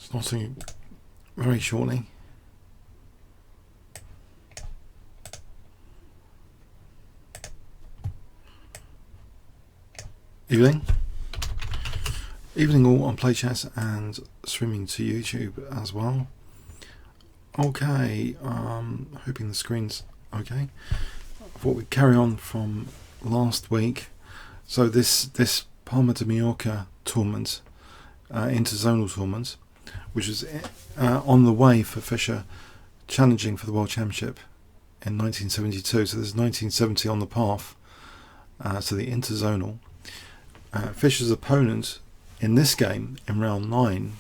Starting very shortly. Evening. Evening all on PlayChat and streaming to YouTube as well. Okay, hoping the screen's okay. I thought we'd carry on from last week. So this Palma de Mallorca tournament, interzonal tournament, which was on the way for Fischer challenging for the World Championship in 1972. So there's 1970 on the path to the interzonal. Fischer's opponent in this game, in round 9,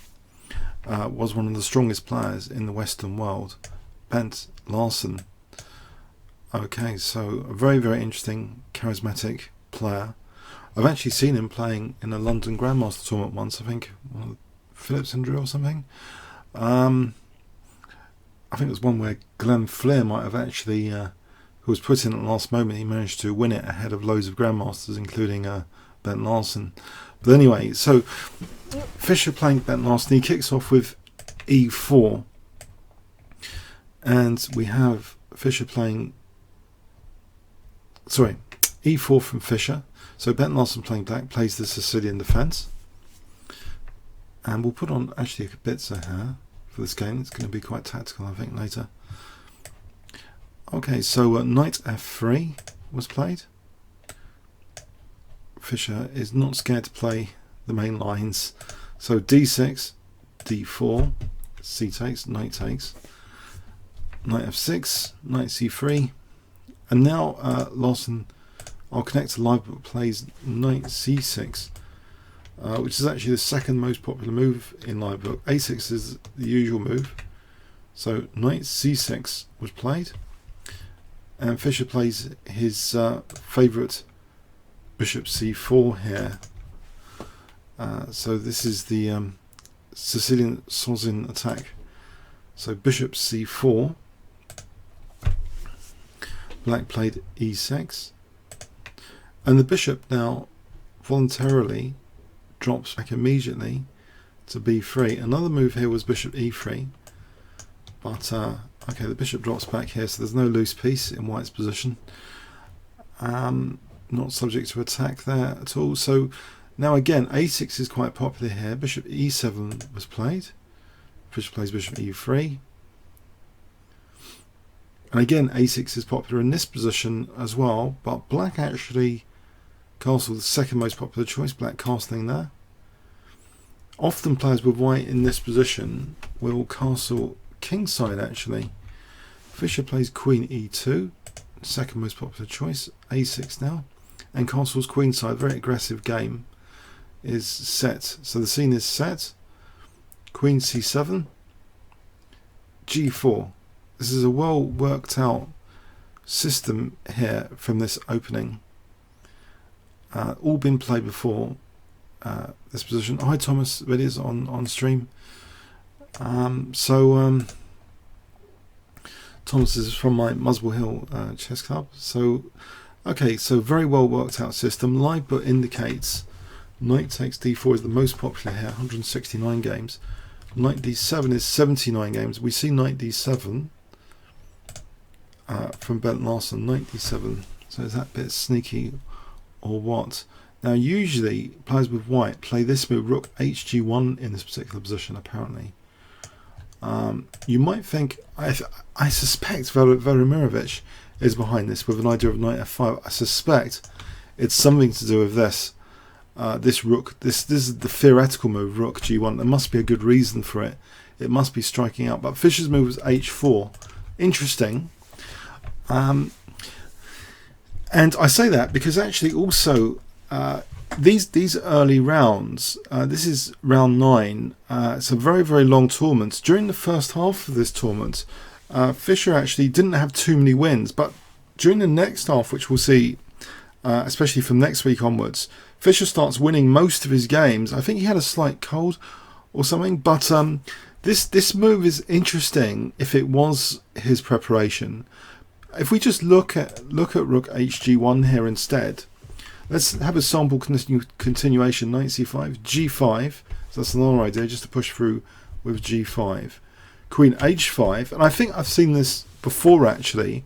was one of the strongest players in the Western world, Bent Larsen. Okay, so a very, very interesting, charismatic player. I've actually seen him playing in a London Grandmaster tournament once, I think, Phillips and Drew or something. I think it was one where Glenn Flair might have actually, who was put in at the last moment, he managed to win it ahead of loads of Grandmasters, including Bent Larsen. But anyway, so Fischer playing Bent Larsen, he kicks off with E4, and we have Fischer playing, sorry, E4 from Fischer. So Bent Larsen playing black plays the Sicilian defence, and we'll put on actually a Kb2 here for this game. It's going to be quite tactical, I think, later. Okay, so knight F3 was played. Fischer is not scared to play the main lines. So D6, D4, C takes, knight takes, knight F6, knight C3, and now Larsen, I'll connect to live book, plays knight C6, which is actually the second most popular move in live book. A6 is the usual move. So knight C6 was played, and Fischer plays his favourite bishop C4 here. So this is the Sicilian Sozin attack. So bishop C4. Black played E6. And the bishop now voluntarily drops back immediately to B3. Another move here was bishop E3. But, okay, the bishop drops back here, so there's no loose piece in white's position. Not subject to attack there at all. So now again, A6 is quite popular here. Bishop E7 was played. Fischer plays bishop E3. And again, A6 is popular in this position as well, but black actually castled the second most popular choice, black castling there. Often players with white in this position will castle kingside actually. Fischer plays queen E2, second most popular choice, A6 now. And castles queenside, very aggressive game, is set. So the scene is set. Queen C7, G4. This is a well worked out system here from this opening. All been played before this position. Hi Thomas, it is on stream. Thomas is from my Muswell Hill chess club. So okay, so very well worked out system. Live book indicates knight takes d4 is the most popular here, 169 games. Knight d7 is 79 games. We see knight d7 from Bent Larsen, knight d7. So is that a bit sneaky or what? Now usually players with white play this move, rook hg1 in this particular position apparently. You might think, I suspect Velimirovich is behind this with an idea of knight f5. I suspect it's something to do with this. This rook, this is the theoretical move, rook g1. There must be a good reason for it. It must be striking out. But Fischer's move was h4. Interesting. And I say that because actually also these early rounds, this is round 9, it's a very, very long tournament. During the first half of this tournament, Fischer actually didn't have too many wins, but during the next half, which we'll see, especially from next week onwards, Fischer starts winning most of his games. I think he had a slight cold or something, but this move is interesting if it was his preparation. If we just look at rook hg1 here instead, let's have a sample continuation, knight c5, g5, so that's another idea, just to push through with g5, queen h5, and I think I've seen this before actually.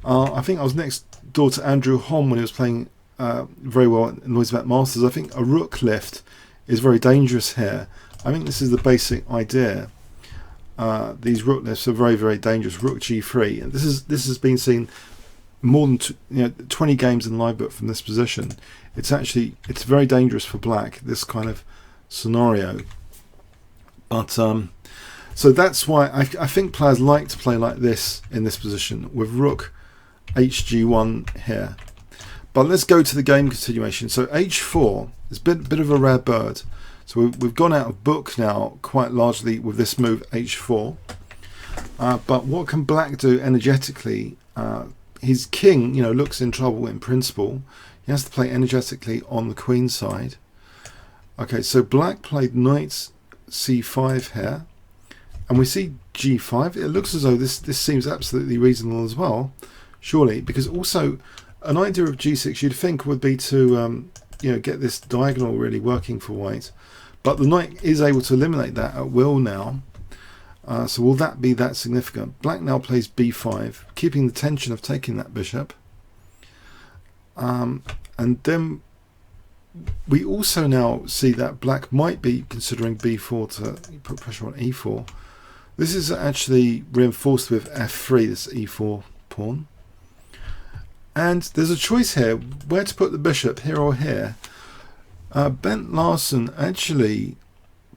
I think I was next door to Andrew Hom when he was playing very well in Noisebet Masters. I think a rook lift is very dangerous here. I think this is the basic idea. These rook lifts are very, very dangerous. Rook g3, and this has been seen more than 20 games in live book from this position. It's very dangerous for black, this kind of scenario. But so that's why I think players like to play like this in this position with rook hg1 here. But let's go to the game continuation. So h4 is a bit of a rare bird. So we've gone out of book now quite largely with this move h4. But what can black do energetically? His king, looks in trouble in principle. He has to play energetically on the queen side. Okay, so black played knight c5 here, and we see g5. It looks as though this seems absolutely reasonable as well, surely, because also an idea of g6 you'd think would be to get this diagonal really working for white, but the knight is able to eliminate that at will now. So will that be that significant? Black now plays b5, keeping the tension of taking that bishop. And then we also now see that black might be considering b4 to put pressure on e4. This is actually reinforced with f3, this e4 pawn. And there's a choice here where to put the bishop, here or here. Bent Larsen actually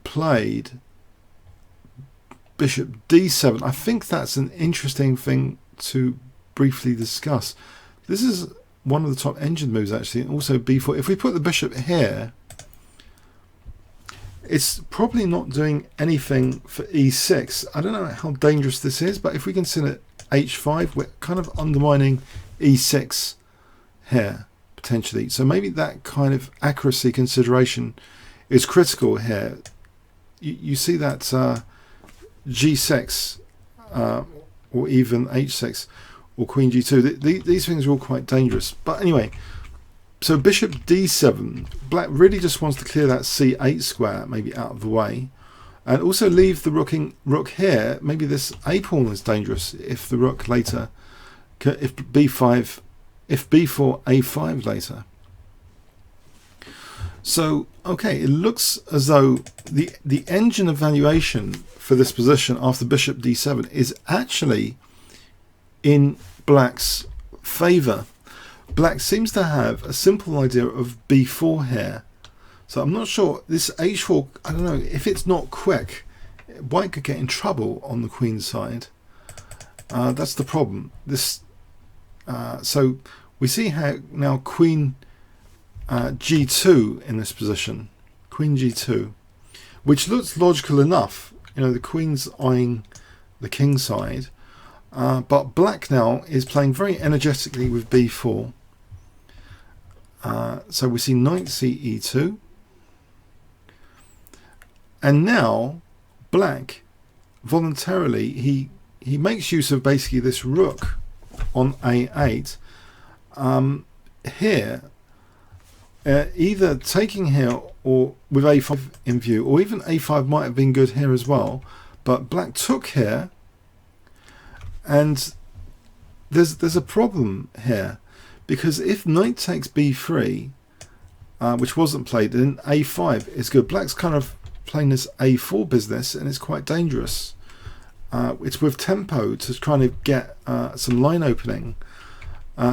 played bishop d7. I think that's an interesting thing to briefly discuss. This is one of the top engine moves actually, and also b4. If we put the bishop here, it's probably not doing anything for e6. I don't know how dangerous this is, but if we consider h5, we're kind of undermining e6 here potentially. So maybe that kind of accuracy consideration is critical here. You see that g6 or even h6 or queen g2, these things are all quite dangerous. But anyway, so bishop d7, black really just wants to clear that c8 square maybe out of the way, and also leave the rook here. Maybe this a pawn is dangerous if the rook later, if b4 a5 later. So okay, it looks as though the engine evaluation for this position after bishop d7 is actually in black's favor. Black seems to have a simple idea of b4 here. So I'm not sure, this h4, I don't know, if it's not quick, white could get in trouble on the queen side. That's the problem. So we see how now queen g2 in this position, queen g2, which looks logical enough. The queen's eyeing the king side, but black now is playing very energetically with b4. So we see knight ce2, and now black voluntarily he makes use of basically this rook on a8 here, either taking here or with a5 in view, or even a5 might have been good here as well, but black took here, and there's a problem here, because if knight takes b3, which wasn't played, then a5 is good. Black's kind of playing this a4 business, and it's quite dangerous. It's with tempo to kind of get some line opening.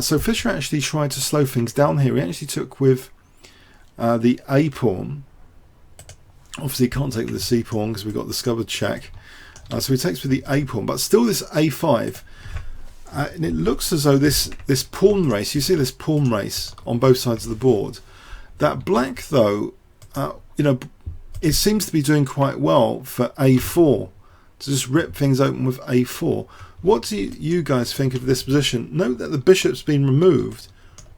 So Fischer actually tried to slow things down here. He actually took with the a pawn. Obviously he can't take with the c pawn because we've got the discovered check. So he takes with the a pawn, but still this a5. And it looks as though this pawn race, you see this pawn race on both sides of the board, that black though, it seems to be doing quite well for a4, to just rip things open with a4. What do you guys think of this position? Note that the bishop's been removed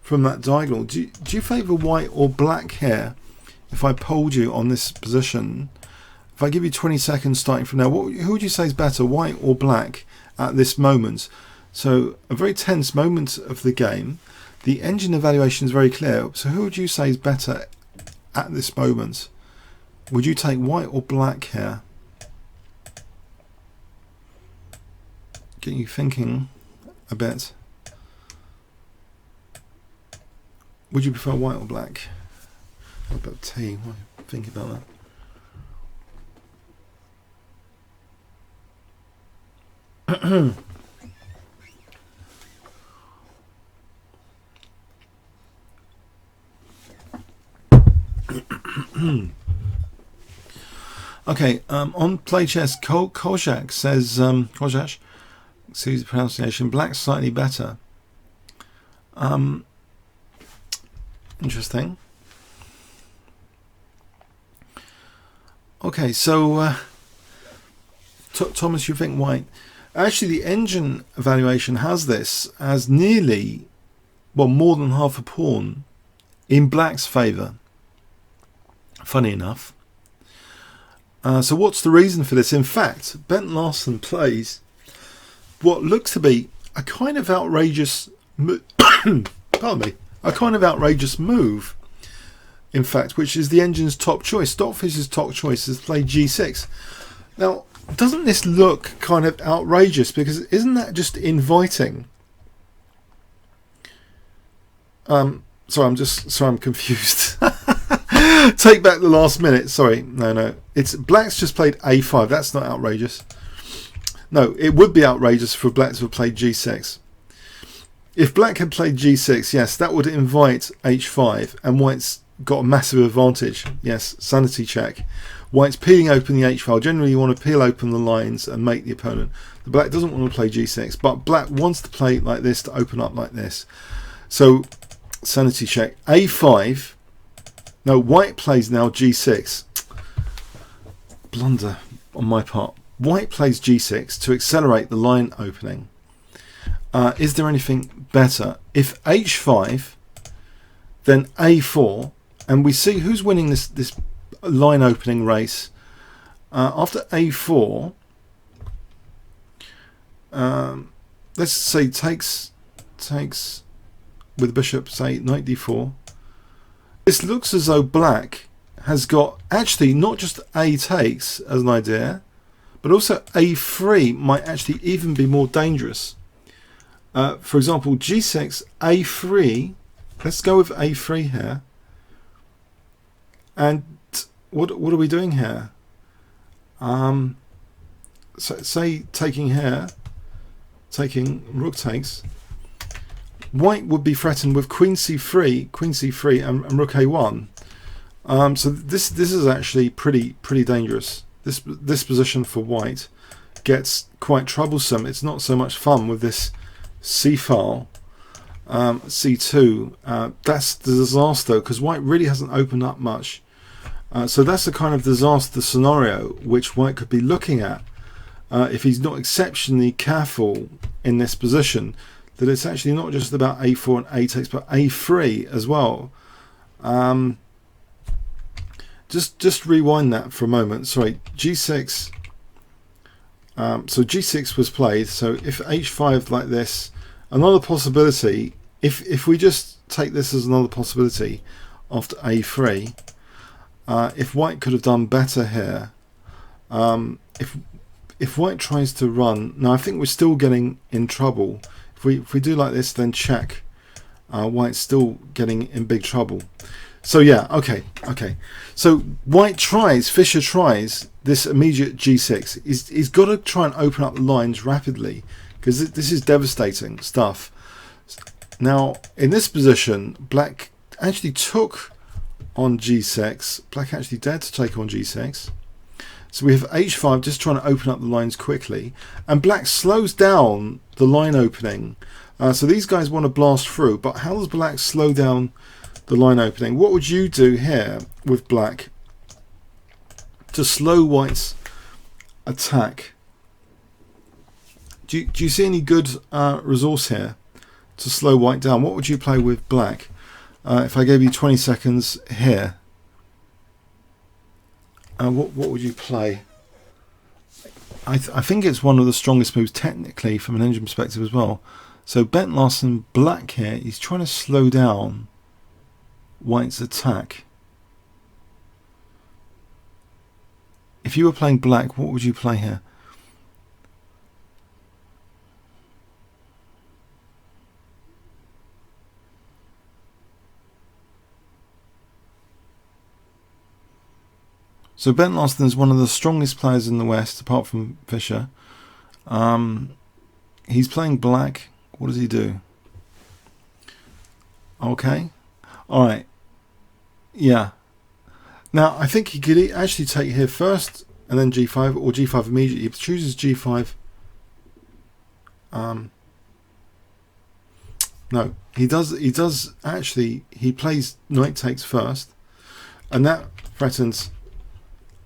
from that diagonal. Do you favour white or black here? If I polled you on this position, if I give you 20 seconds starting from now, who would you say is better, white or black at this moment? So a very tense moment of the game. The engine evaluation is very clear. So who would you say is better at this moment? Would you take white or black here? get you thinking a bit. Would you prefer white or black? What about tea? What do you think about that? Okay, on play chess, Kozak says, Kozak, excuse the pronunciation, black's slightly better. Interesting. Okay, so Thomas, you think white? Actually, the engine evaluation has this as nearly, well, more than half a pawn in black's favour. Funny enough. So what's the reason for this? In fact, Bent Larsen plays what looks to be a kind of outrageous pardon me, a kind of outrageous move, in fact, which is the engine's top choice. Stockfish's top choice is play g6. Now, doesn't this look kind of outrageous? Because isn't that just inviting? Sorry, I'm confused. Take back the last minute. Sorry, no. It's black's just played a5. That's not outrageous. No, it would be outrageous for black to have played g6. If black had played g6, yes, that would invite h5, and white's got a massive advantage. Yes, sanity check. White's peeling open the h file. Generally, you want to peel open the lines and make the opponent. The black doesn't want to play g6, but black wants to play like this to open up like this. So, sanity check. a5. No, white plays now g6. Blunder on my part. White plays g6 to accelerate the line opening. Is there anything better? If h5, then a4, and we see who's winning this line opening race. After a4, let's say takes with the bishop, say knight d4. This looks as though black has got actually not just a takes as an idea, but also a3 might actually even be more dangerous. For example, g6, a3. Let's go with a3 here. And what are we doing here? So say taking here, taking rook takes. White would be threatened with queen c3, and rook a1. So this is actually pretty dangerous. This position for white gets quite troublesome. It's not so much fun with this c file, c2. That's the disaster because white really hasn't opened up much. So that's the kind of disaster scenario which white could be looking at if he's not exceptionally careful in this position. That it's actually not just about a4 and a takes, but a3 as well. Just rewind that for a moment. Sorry, g6. So g6 was played. So if h5 like this, another possibility. If we just take this as another possibility after a3, if white could have done better here. If white tries to run, now I think we're still getting in trouble. If we do like this, then check. White's still getting in big trouble. So yeah, okay. So white tries, Fischer tries this immediate g6. He's got to try and open up the lines rapidly because this is devastating stuff. Now in this position, black actually took on g6. Black actually dared to take on g6. So we have h5 just trying to open up the lines quickly, and black slows down the line opening. So these guys want to blast through, but how does black slow down the line opening? What would you do here with black to slow white's attack? Do you see any good resource here to slow white down? What would you play with black? If I gave you 20 seconds here, what would you play? I think it's one of the strongest moves technically from an engine perspective as well. So Bent Larsen, black here, he's trying to slow down white's attack. If you were playing black, what would you play here? So Ben Larsen is one of the strongest players in the West, apart from Fischer. He's playing black. What does he do? Okay. Alright. Yeah. Now, I think he could actually take here first, and then G5, or G5 immediately. He chooses G5. No, he does actually, he plays knight takes first, and that threatens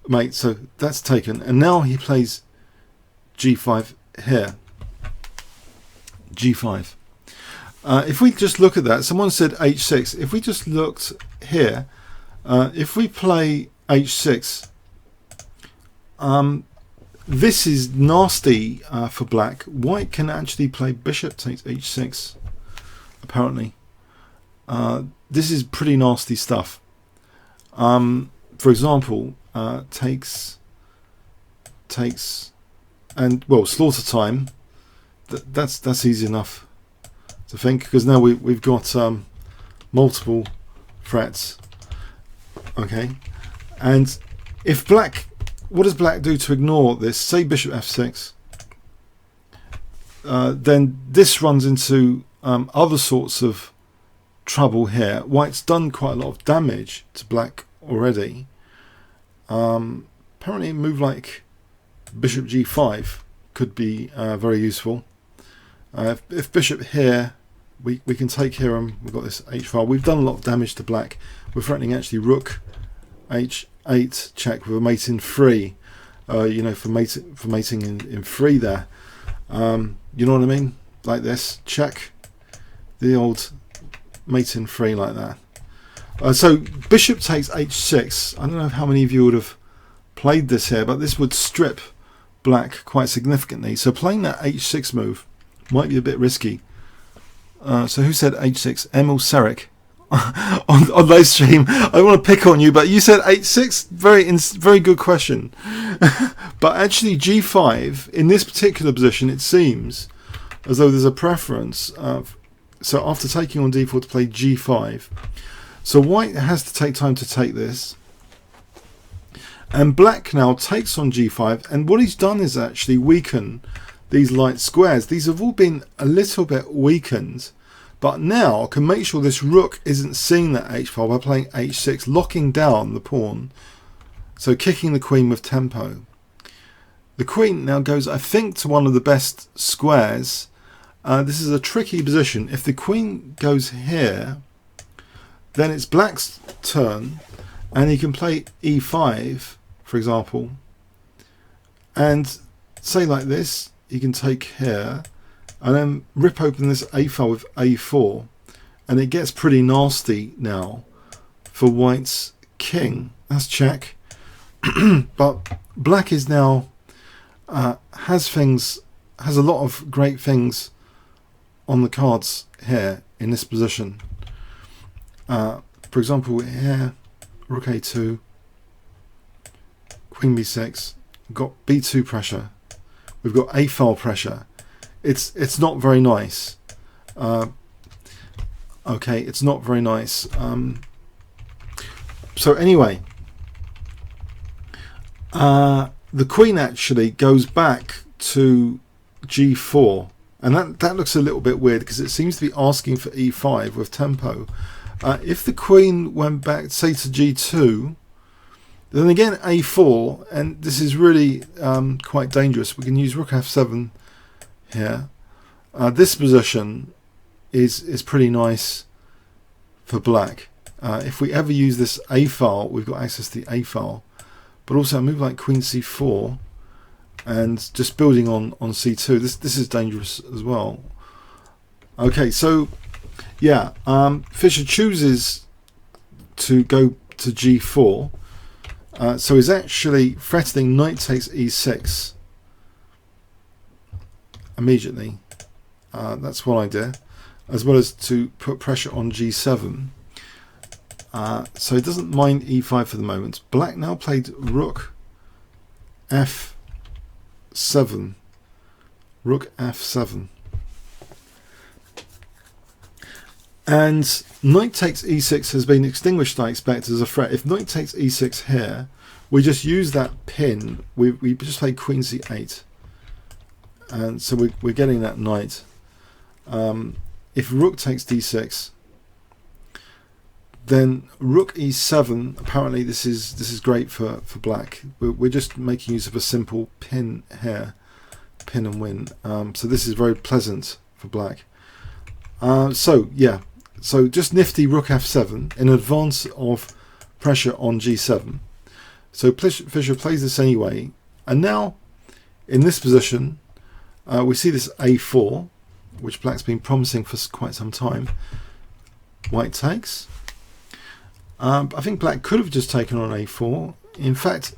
mate, so that's taken. And now he plays G5 here. G5. If we just look at that, someone said H6. If we just looked here, if we play H6, this is nasty for black. White can actually play bishop takes H6, apparently. This is pretty nasty stuff. For example, takes, and well, slaughter time. That's easy enough to think, because now we've got multiple threats. Okay, and if black, what does black do to ignore this? Say bishop f6, then this runs into other sorts of trouble here. White's done quite a lot of damage to black already. Apparently a move like bishop g5 could be very useful. If bishop here, we can take here, and we've got this h file. We've done a lot of damage to black. We're threatening actually rook h8 check with a mate in 3. You know, for mating in 3 there. You know what I mean? Like this, check the old mate in 3 like that. So bishop takes h6. I don't know how many of you would have played this here, but this would strip black quite significantly. So playing that h6 move might be a bit risky. So who said h6? Emil Serik on live stream. I don't want to pick on you, but you said h6. Very good question. But actually g5 in this particular position, it seems as though there's a preference. So after taking on d4 to play g5. So white has to take time to take this, and black now takes on g5, and what he's done is actually weaken these light squares. These have all been a little bit weakened, but now I can make sure this rook isn't seeing that h file by playing h6, locking down the pawn, so kicking the queen with tempo. The queen now goes, I think, to one of the best squares. This is a tricky position. If the queen goes here, then it's black's turn, and he can play e5, for example, and say like this, he can take here, and then rip open this a file with a4, and it gets pretty nasty now for white's king. That's check. But black is now has a lot of great things on the cards here in this position. For example, here, rook a2, queen b6, we've got b2 pressure, we've got a file pressure. It's not very nice. Okay, it's not very nice. So anyway, the queen actually goes back to g4, and that looks a little bit weird because it seems to be asking for e5 with tempo. If the queen went back, say, to g2, then again a4, and this is really quite dangerous. We can use rook f7 here. This position is pretty nice for black. If we ever use this a file, we've got access to the a file, but also a move like queen c4 and just building on c2. This is dangerous as well. Okay, so yeah, Fischer chooses to go to g4, so he's actually threatening knight takes e6 immediately. That's one idea, as well as to put pressure on g7. So he doesn't mind e5 for the moment. Black now played rook f7. Rook f7. And knight takes e6 has been extinguished, I expect, as a threat. If knight takes e6 here, we just use that pin. We just play queen c8. And so we're getting that knight. If rook takes d6, then rook e7. Apparently this is great for black. We're just making use of a simple pin here, pin and win. So this is very pleasant for black. So yeah, so just nifty rook f7 in advance of pressure on g7. So Fischer plays this anyway, and now in this position we see this a4, which black's been promising for quite some time. White takes. I think black could have just taken on a4. In fact,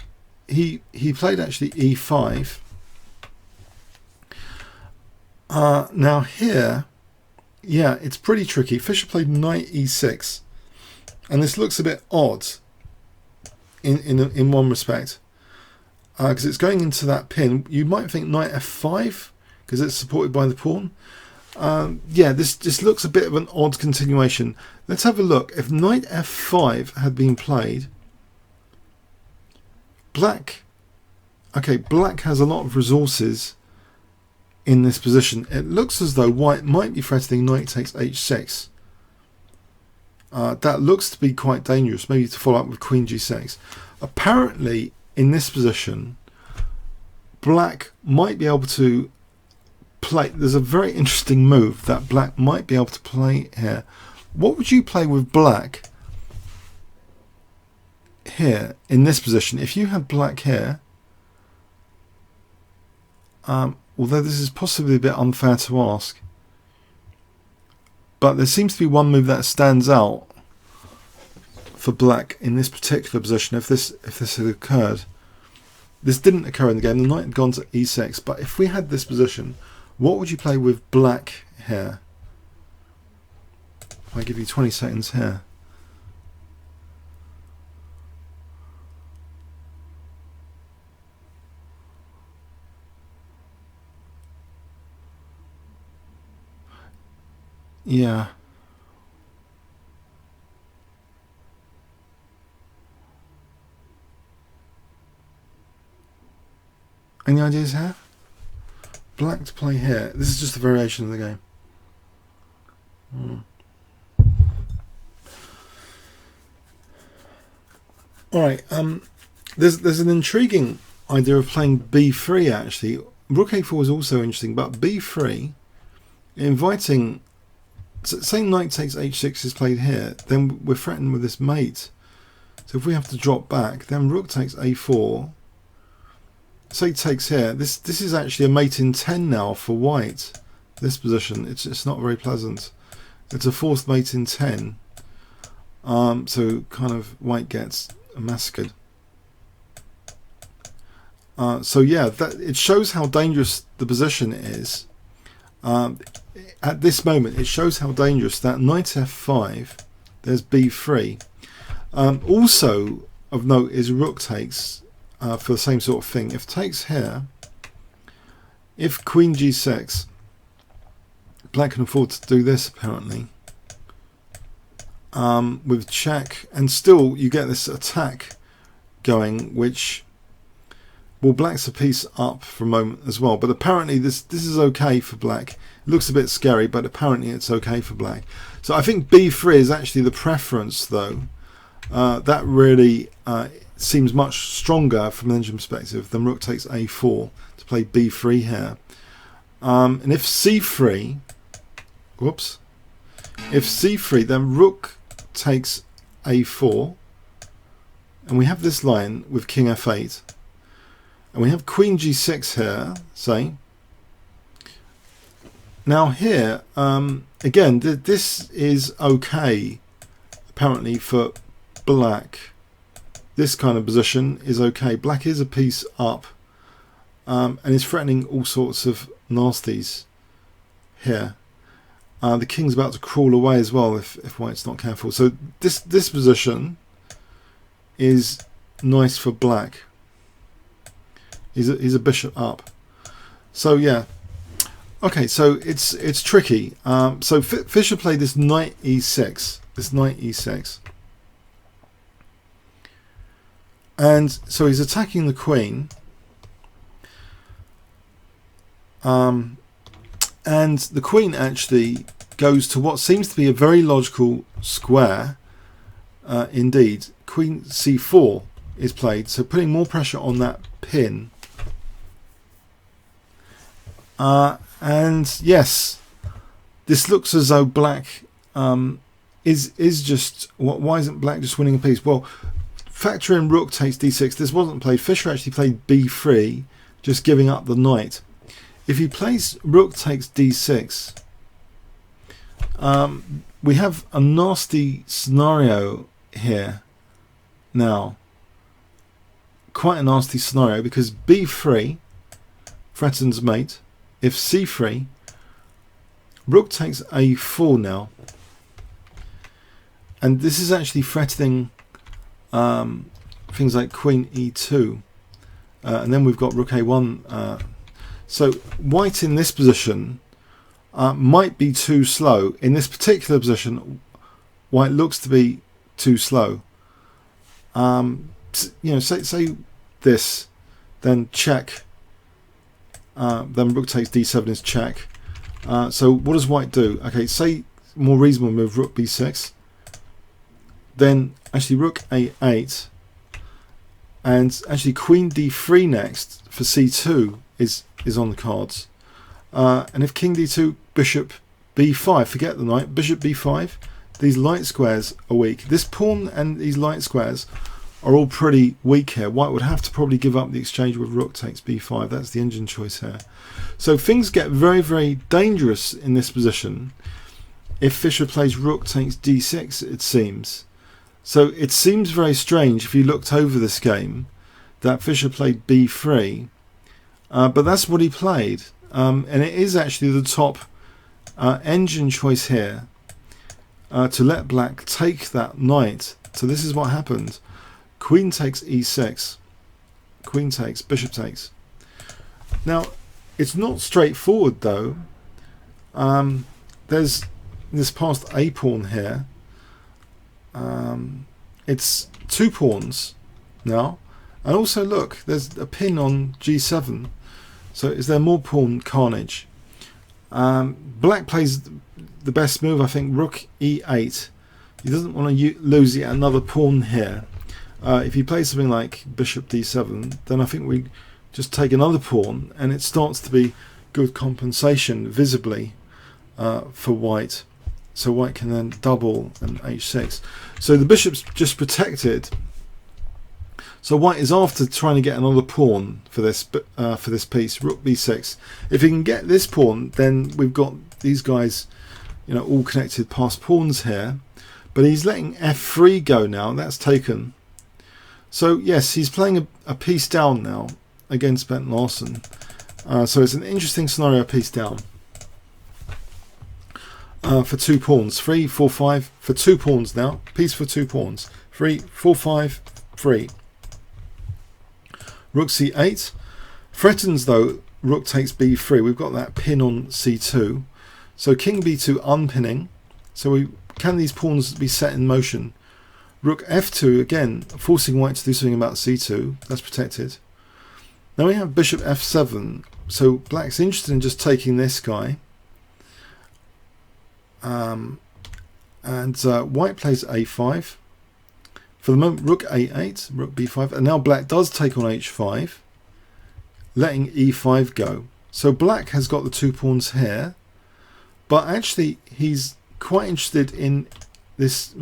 he played actually e5. Now here, yeah, it's pretty tricky. Fischer played knight e6, and this looks a bit odd in one respect, because it's going into that pin. You might think knight f5 because it's supported by the pawn. Yeah, this just looks a bit of an odd continuation. Let's have a look. If knight f5 had been played, black has a lot of resources in this position. It looks as though white might be threatening knight takes h6. That looks to be quite dangerous, maybe to follow up with queen g6. Apparently, in this position, black might be able to play. There's a very interesting move that black might be able to play here. What would you play with black here in this position if you had black here? Although this is possibly a bit unfair to ask, but there seems to be one move that stands out for black in this particular position. If this had occurred, this didn't occur in the game. The knight had gone to e6, but if we had this position, what would you play with black here? I'll give you 20 seconds here. Yeah. Any ideas here? Black to play here. This is just a variation of the game. Alright, there's an intriguing idea of playing b3 actually. Rook a4 is also interesting, but b3, inviting, say knight takes h6 is played here, then we're threatened with this mate. So if we have to drop back, then rook takes a4. Say takes here. This is actually a mate in 10 now for white. This position, it's not very pleasant. It's a fourth mate in 10. So kind of white gets massacred. So yeah, it shows how dangerous the position is. At this moment, it shows how dangerous that knight f5. There's b3. Also of note is rook takes. For the same sort of thing. If takes here, if queen g6, black can afford to do this apparently, with check, and still you get this attack going, which, well, black's a piece up for a moment as well, but apparently this is okay for black. It looks a bit scary, but apparently it's okay for black. So I think b3 is actually the preference though. That really seems much stronger from an engine perspective than rook takes a4 to play b3 here. And if c3, whoops, if c3, then rook takes a4, and we have this line with king f8, and we have queen g6 here, say. Now here, again, this is okay apparently for black. This kind of position is okay. Black is a piece up, and is threatening all sorts of nasties here. The king's about to crawl away as well if white's not careful. So this position is nice for black. He's a bishop up. So yeah. Okay, so it's tricky. So Fischer played this knight e6, and so he's attacking the queen, and the queen actually goes to what seems to be a very logical square. Indeed, queen c4 is played, so putting more pressure on that pin. And yes, this looks as though black is just, why isn't black just winning a piece? Well, factor in rook takes d6. This wasn't played. Fischer actually played b3, just giving up the knight. If he plays rook takes d6, we have a nasty scenario here now. Quite a nasty scenario, because b3 threatens mate. If c3, rook takes a4 now, and this is actually threatening things like queen e2, and then we've got rook a1. So white in this position might be too slow. In this particular position, white looks to be too slow. You know, say this, then check. Then rook takes d7 is check. So what does white do? Okay, say more reasonable move, rook b6. Then actually rook a8, and actually queen d3 next for c2 is on the cards. And if king d2, bishop b5, forget the knight, bishop b5. These light squares are weak. This pawn and these light squares are all pretty weak here. White would have to probably give up the exchange with rook takes b5. That's the engine choice here. So things get very, very dangerous in this position if Fischer plays rook takes d6, it seems. So it seems very strange if you looked over this game that Fischer played b3, but that's what he played. And it is actually the top engine choice here to let black take that knight. So this is what happened. Queen takes e6, queen takes, bishop takes. Now, it's not straightforward though. There's this passed a pawn here. It's two pawns now. And also look, there's a pin on g7. So is there more pawn carnage? Black plays the best move, I think, rook e8. He doesn't want to lose yet another pawn here. If he plays something like bishop d7, then I think we just take another pawn, and it starts to be good compensation visibly for white. So white can then double and h6. So the bishop's just protected. So white is after trying to get another pawn for this piece, rook b6. If he can get this pawn, then we've got these guys, you know, all connected past pawns here. But he's letting f3 go now. That's taken. So yes, he's playing a piece down now against Bent Larsen. So it's an interesting scenario, piece down. For two pawns, 3, 4, 5 for two pawns now. Piece for two pawns, 3, 4, 5, 3. Rook c8 threatens though. Rook takes b3. We've got that pin on c2. So king b2 unpinning. So can these pawns be set in motion? Rook f2 again, forcing white to do something about c2. That's protected. Now we have bishop f7. So black's interested in just taking this guy. And white plays a5. For the moment, rook a8, rook b5, and now black does take on h5, letting e5 go. So black has got the two pawns here, but actually he's quite interested in this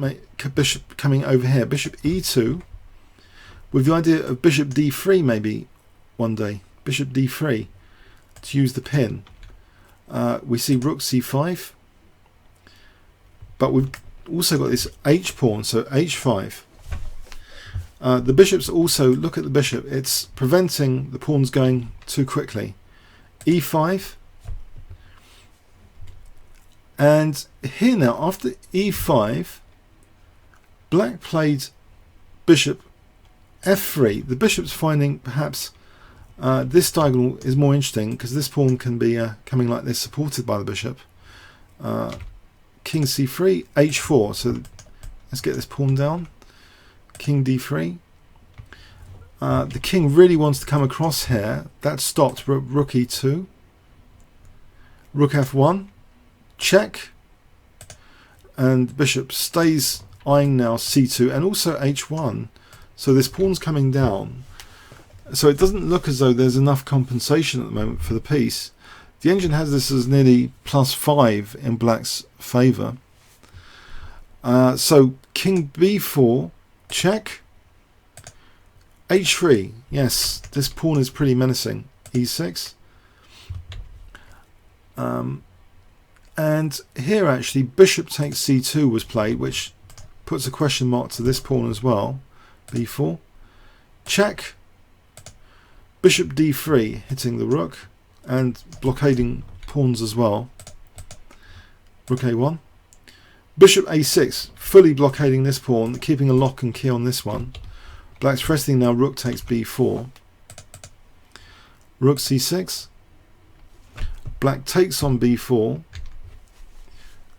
bishop coming over here, bishop e2, with the idea of bishop d3 maybe one day, bishop d3 to use the pin. We see rook c5, but we've also got this h pawn, so h5. The bishop's also, look at the bishop, it's preventing the pawns going too quickly. e5, and here now, after e5, black played bishop f3. The bishop's finding perhaps This diagonal is more interesting because this pawn can be coming like this, supported by the bishop. King c3, h4. So let's get this pawn down. King d3. The king really wants to come across here. That's stopped. Rook e2. Rook f1. Check. And bishop stays eyeing now c2 and also h1. So this pawn's coming down. So it doesn't look as though there's enough compensation at the moment for the piece. The engine has this as nearly +5 in black's favour. So king b4, check. h3, yes, this pawn is pretty menacing. e6. And here actually bishop takes c2 was played, which puts a question mark to this pawn as well. b4, check. Bishop d3 hitting the rook and blockading pawns as well. Rook a1. Bishop a6 fully blockading this pawn, keeping a lock and key on this one. Black's threatening now rook takes b4. Rook c6. Black takes on b4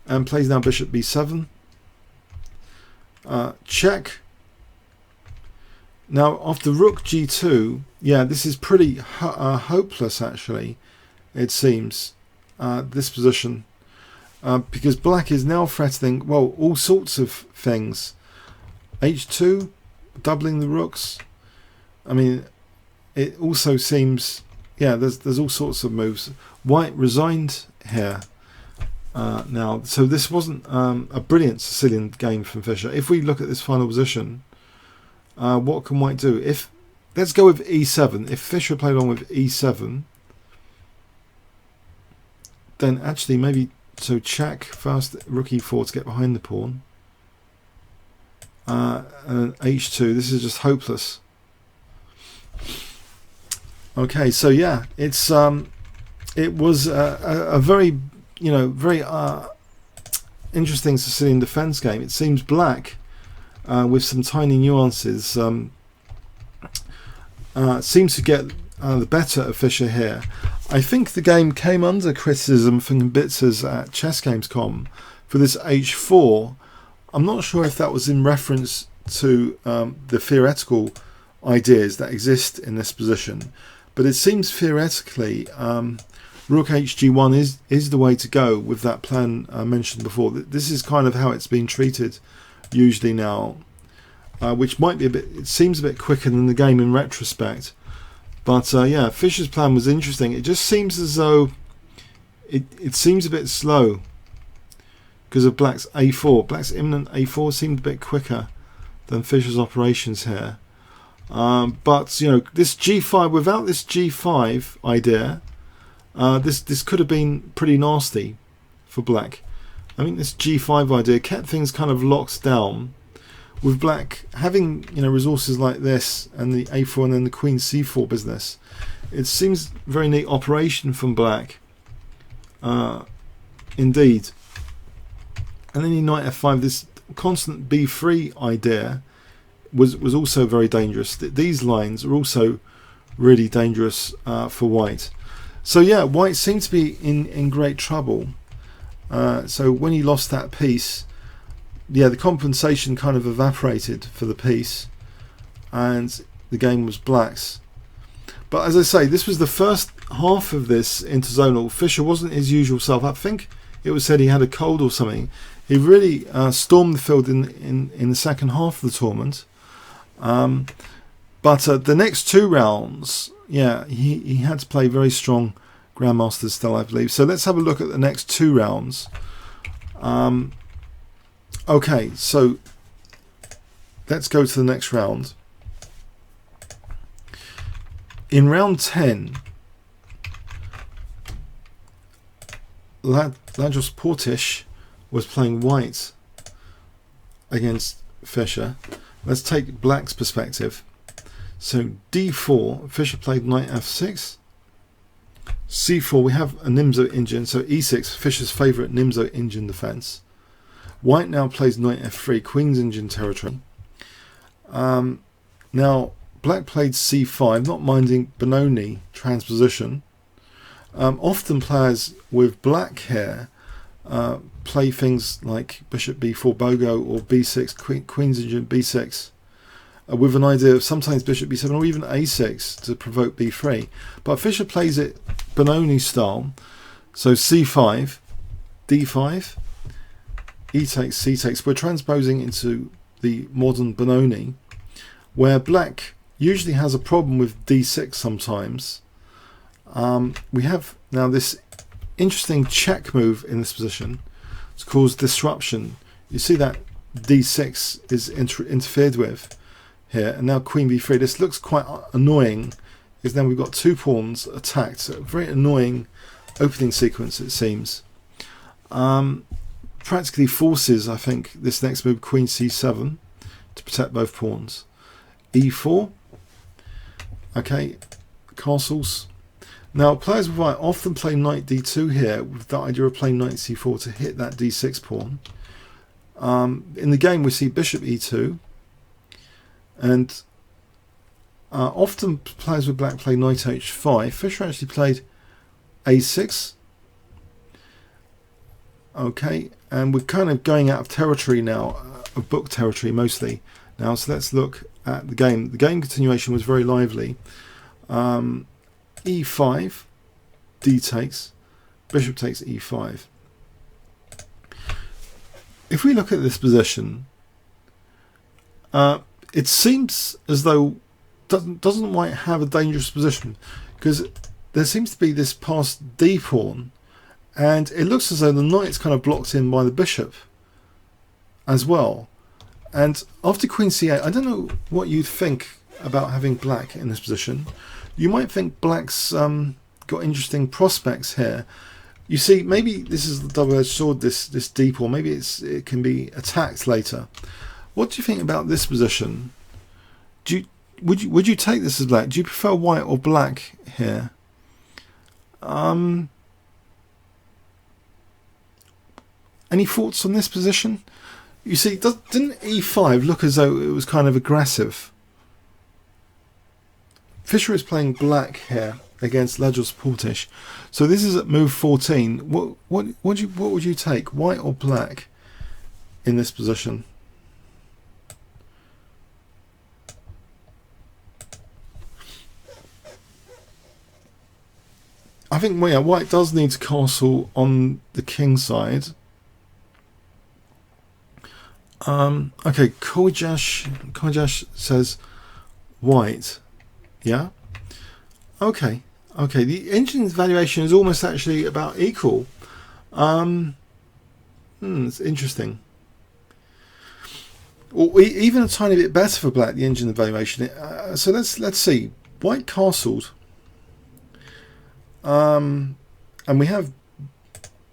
and plays now bishop b7. Check. Now after rook g2, yeah, this is pretty hopeless actually, it seems, this position, because black is now threatening, well, all sorts of things. h2, doubling the rooks. I mean, it also seems, yeah, there's all sorts of moves. White resigned here now, so this wasn't a brilliant Sicilian game from Fischer. If we look at this final position, what can white do? Let's go with e7. If Fischer played on with e7, then actually maybe, so check first, rook e4 to get behind the pawn. And h2, this is just hopeless. Okay, so yeah, it was a very, very interesting Sicilian defense game. It seems black, with some tiny nuances, seems to get the better of Fischer here. I think the game came under criticism from Bitzers at chessgames.com for this h4. I'm not sure if that was in reference to the theoretical ideas that exist in this position, but it seems theoretically rook hg1 is the way to go with that plan I mentioned before. This is kind of how it's been treated usually now, which might be a bit, it seems a bit quicker than the game in retrospect. But yeah, Fischer's plan was interesting. It just seems as though it seems a bit slow because of black's a4. Black's imminent a4 seemed a bit quicker than Fischer's operations here. But this g5, without this g5 idea, this could have been pretty nasty for black. I think this g5 idea kept things kind of locked down. With black having resources like this and the a4 and then the queen c4 business, it seems a very neat operation from black, indeed. And then in knight f5, this constant b3 idea was also very dangerous. These lines are also really dangerous for white. So yeah, white seemed to be in great trouble. So when he lost that piece, yeah, the compensation kind of evaporated for the piece and the game was black's. But as I say, this was the first half of this interzonal. Fischer wasn't his usual self. I think it was said he had a cold or something. He really stormed the field in the second half of the tournament. But the next two rounds, yeah, he had to play very strong Grandmaster still, I believe. So let's have a look at the next two rounds. Okay, so let's go to the next round. In round 10, Lajos Portish was playing white against Fischer. Let's take black's perspective. So d4, Fischer played knight f6. c4, we have a Nimzo engine, so e6, Fischer's favourite Nimzo engine defence. White now plays knight f3, queen's engine territory. Now black played c5, not minding Benoni transposition. Often players with black here play things like bishop b4 bogo or b6, queen's engine b6, with an idea of sometimes bishop b7 or even a6 to provoke b3. But Fischer plays it Benoni style, so c5, d5, e takes, c takes. We're transposing into the modern Benoni, where black usually has a problem with d6 sometimes. We have now this interesting check move in this position. It's called disruption. You see that d6 is interfered with here, and now queen b3. This looks quite annoying, because now we've got two pawns attacked. So a very annoying opening sequence, it seems. Practically forces, I think, this next move, queen c7, to protect both pawns. e4. Okay, castles. Now, players with white often play knight d2 here with the idea of playing knight c4 to hit that d6 pawn. In the game, we see bishop e2, and often players with black play knight h5. Fischer actually played a6. Okay, and we're kind of going out of territory now, of book territory mostly now. So let's look at the game. The game continuation was very lively. e5, d takes, bishop takes e5. If we look at this position, it seems as though doesn't white have a dangerous position, because there seems to be this passed d pawn, and it looks as though the knight's kind of blocked in by the bishop as well. And after queen c8, I don't know what you'd think about having black in this position. You might think black's got interesting prospects here. You see, maybe this is the double-edged sword, this d pawn. Maybe it can be attacked later. What do you think about this position? Would you take this as black? Do you prefer white or black here? Any thoughts on this position? You see, didn't e5 look as though it was kind of aggressive? Fischer is playing black here against Lajos Portish. So this is at move 14. What would you take, white or black, in this position? I think, well, yeah, white does need to castle on the king side. Okay, Kojash says white. Yeah. Okay. Okay. The engine's valuation is almost actually about equal. It's interesting. Or even a tiny bit better for black. The engine valuation. So let's see. White castled. And we have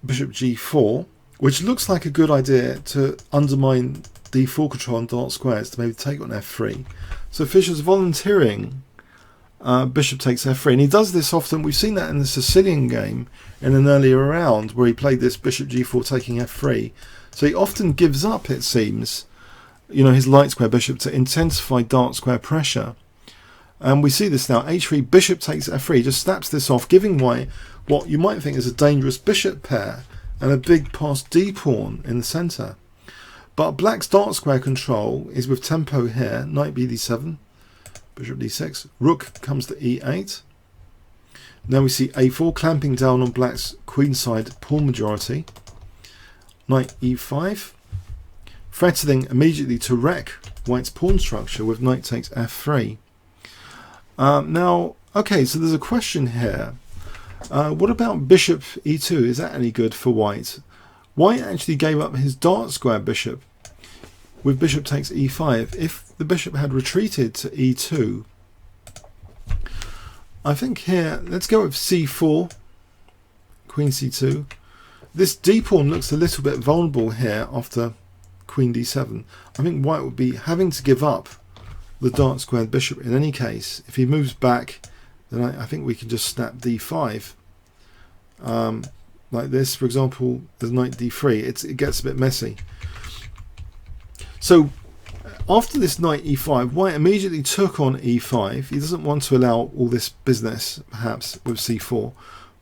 bishop g4, which looks like a good idea to undermine d4 control on dark squares to maybe take on f3. So Fischer's volunteering bishop takes f3, and he does this often. We've seen that in the Sicilian game in an earlier round where he played this bishop g4 taking f3. So he often gives up, it seems, his light square bishop to intensify dark square pressure. And we see this now. h3, bishop takes f3, just snaps this off, giving white what you might think is a dangerous bishop pair and a big passed d pawn in the centre. But black's dark square control is with tempo here. Knight bd7, bishop d6, rook comes to e8. Now we see a4 clamping down on black's queenside pawn majority. Knight e5, threatening immediately to wreck white's pawn structure with knight takes f3. Now, okay, so there's a question here. What about bishop e2? Is that any good for white? White actually gave up his dark square bishop with bishop takes e5. If the bishop had retreated to e2, I think here, let's go with c4, queen c2. This d pawn looks a little bit vulnerable here after queen d7. I think white would be having to give up the dark squared bishop in any case. If he moves back, then I think we can just snap d5 like this. For example, there's knight d3. It gets a bit messy. So after this knight e5, white immediately took on e5. He doesn't want to allow all this business, perhaps, with c4.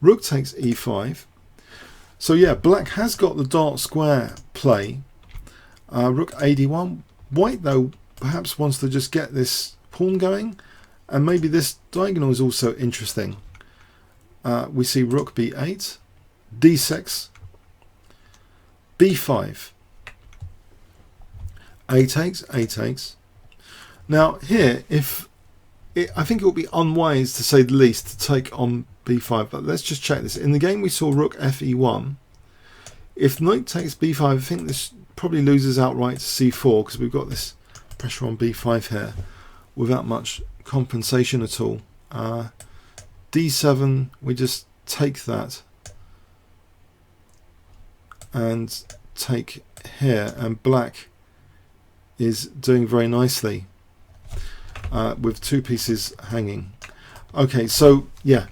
Rook takes e5. So yeah, black has got the dark square play. Rook ad1. White, though, perhaps wants to just get this pawn going, and maybe this diagonal is also interesting. We see rook b8, d6, b5, a takes. Now here, I think it would be unwise, to say the least, to take on b5, but let's just check this. In the game we saw rook fe1. If knight takes b5, I think this probably loses outright to c4, because we've got this pressure on b5 here without much compensation at all. d7, we just take that and take here, and black is doing very nicely with two pieces hanging. Okay, so yeah,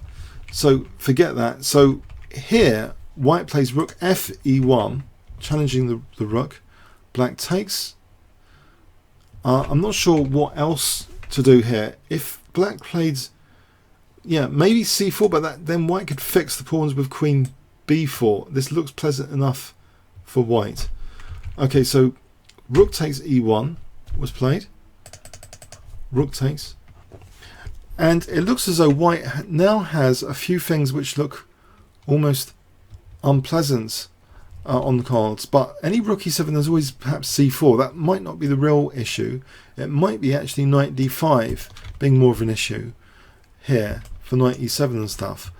so forget that. So here white plays rook fe1, challenging the rook. Black takes. I'm not sure what else to do here. If black played, yeah, maybe c4, but then white could fix the pawns with queen b4. This looks pleasant enough for white. Okay, so rook takes e1 was played. Rook takes. And it looks as though white now has a few things which look almost unpleasant on the cards. But any rook e7, there's always perhaps c4. That might not be the real issue. It might be actually knight d5 being more of an issue here for knight e7 and stuff.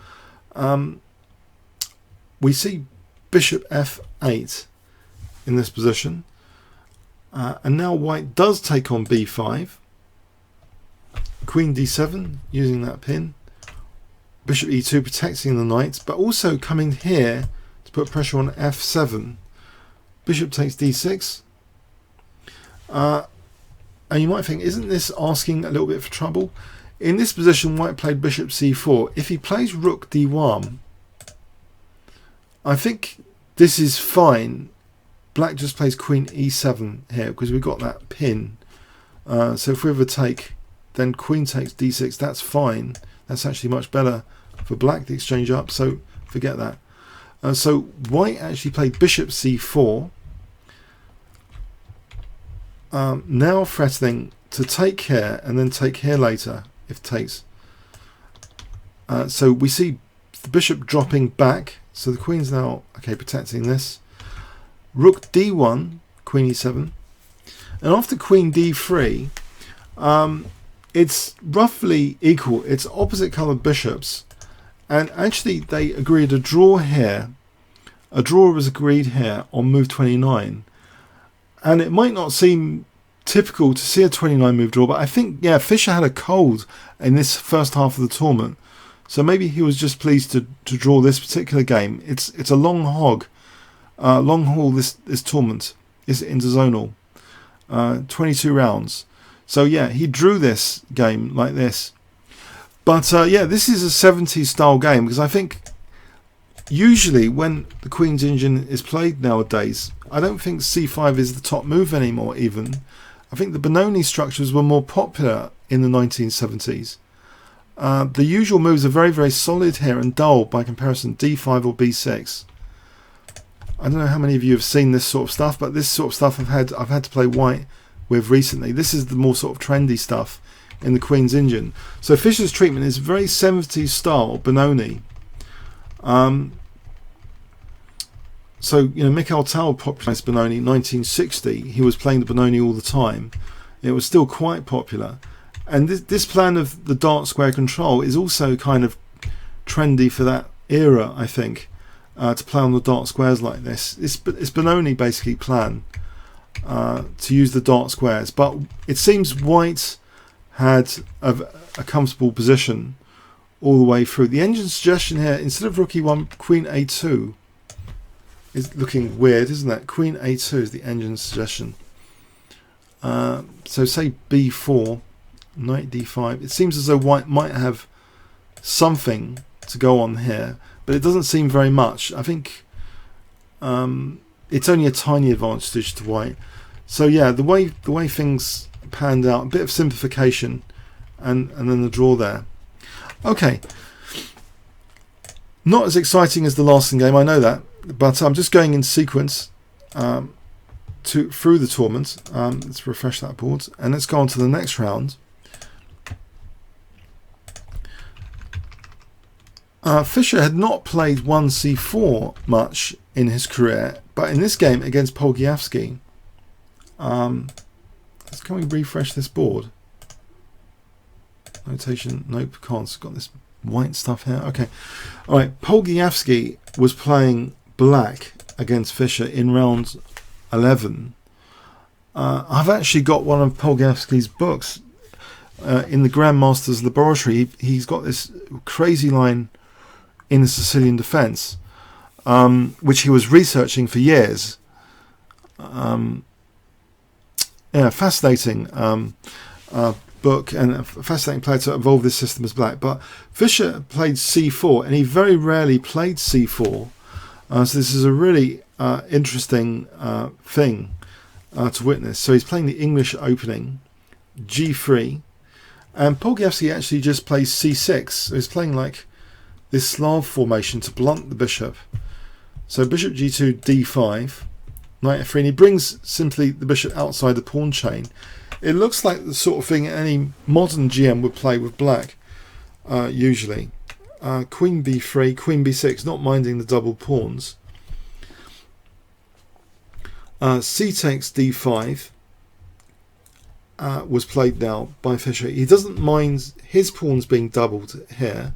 We see bishop f8 in this position. And now white does take on b5. Queen d7 using that pin. Bishop e2 protecting the knight, but also coming here to put pressure on f7. Bishop takes d6. And you might think, isn't this asking a little bit for trouble? In this position, white played bishop c4. If he plays rook d1, I think this is fine. Black just plays queen e7 here because we've got that pin. So if we ever take, then queen takes d6, that's fine. That's actually much better for black, the exchange up, so forget that. So white actually played bishop c4. Now threatening to take here and then take here later if takes. So we see the bishop dropping back, so the queen's now protecting this. Rook d1, queen e7, and after queen d3, it's roughly equal. It's opposite coloured bishops, and actually they agreed a draw here. A draw was agreed here on move 29, and it might not seem typical to see a 29 move draw, but I think Fischer had a cold in this first half of the tournament, so maybe he was just pleased to draw this particular game. It's a long hog. Long haul this tournament is interzonal, 22 rounds. So yeah, he drew this game like this. But this is a 70s style game, because I think usually when the Queen's Engine is played nowadays, I don't think c5 is the top move anymore even. I think the Benoni structures were more popular in the 1970s. The usual moves are very, very solid here and dull by comparison, d5 or b6. I don't know how many of you have seen this sort of stuff, but this sort of stuff I've had to play white with recently. This is the more sort of trendy stuff in the Queen's Engine. So Fischer's treatment is very 70s style Benoni. So Mikhail Tal popularized Benoni in 1960. He was playing the Benoni all the time. It was still quite popular, and this plan of the dark square control is also kind of trendy for that era, I think. To play on the dark squares like this. It's Benoni basically plan to use the dark squares, but it seems white had a comfortable position all the way through. The engine suggestion here, instead of rook e1, queen a2 is looking weird, isn't it? Queen a2 is the engine suggestion. So say b4, knight d5. It seems as though white might have something to go on here, but it doesn't seem very much. I think it's only a tiny advantage to white. So yeah, the way things panned out, a bit of simplification, and then the draw there. Okay, not as exciting as the Larsen game, I know that, but I'm just going in sequence through the tournament. Let's refresh that board and let's go on to the next round. Fischer had not played 1c4 much in his career, but in this game against Polgiavsky, can we refresh this board? Notation, nope, can't. It's got this white stuff here. Okay, all right. Polgiavsky was playing black against Fischer in round 11. I've actually got one of Polgiavsky's books in the Grandmaster's Laboratory. He's got this crazy line in the Sicilian defence, which he was researching for years. Yeah, fascinating book, and a fascinating player to evolve this system as black. But Fischer played c4, and he very rarely played c4. So this is a really interesting thing to witness. So he's playing the English opening, g3, and Polgiavsky actually just plays c6. So he's playing like this Slav formation to blunt the bishop. So bishop g2, d5, knight f3, and he brings simply the bishop outside the pawn chain. It looks like the sort of thing any modern GM would play with black, usually. Queen b3, queen b6, not minding the double pawns. C takes d5 was played now by Fischer. He doesn't mind his pawns being doubled here.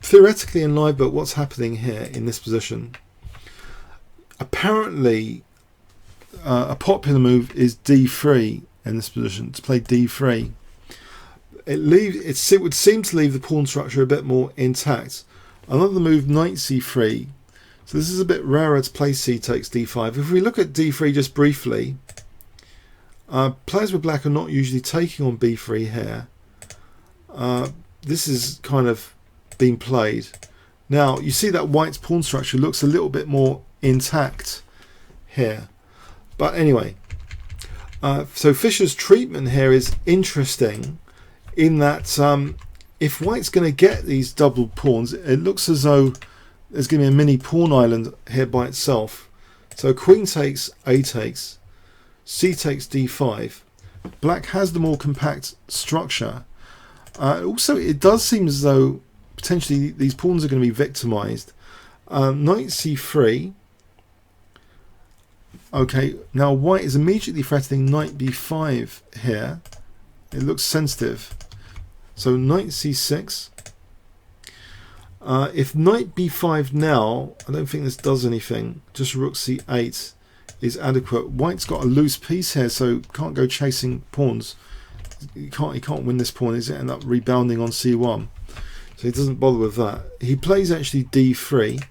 Theoretically in live, but what's happening here in this position? Apparently, a popular move is d3 in this position, to play d3. It would seem to leave the pawn structure a bit more intact. Another move, knight c3. So this is a bit rarer to play c takes d5. If we look at d3 just briefly, players with black are not usually taking on b3 here. This is kind of being played. Now you see that white's pawn structure looks a little bit more intact here. But anyway, so Fischer's treatment here is interesting in that if white's going to get these double pawns, it looks as though there's going to be a mini pawn island here by itself. So queen takes, a takes, c takes d5. Black has the more compact structure. Also, it does seem as though potentially these pawns are going to be victimized. Knight c3. Okay, now white is immediately threatening knight b5 here. It looks sensitive. So knight c6. If knight b5 now, I don't think this does anything. Just rook c8 is adequate. White's got a loose piece here, so can't go chasing pawns. He can't win this pawn. He's end up rebounding on c1. So he doesn't bother with that. He plays actually d3.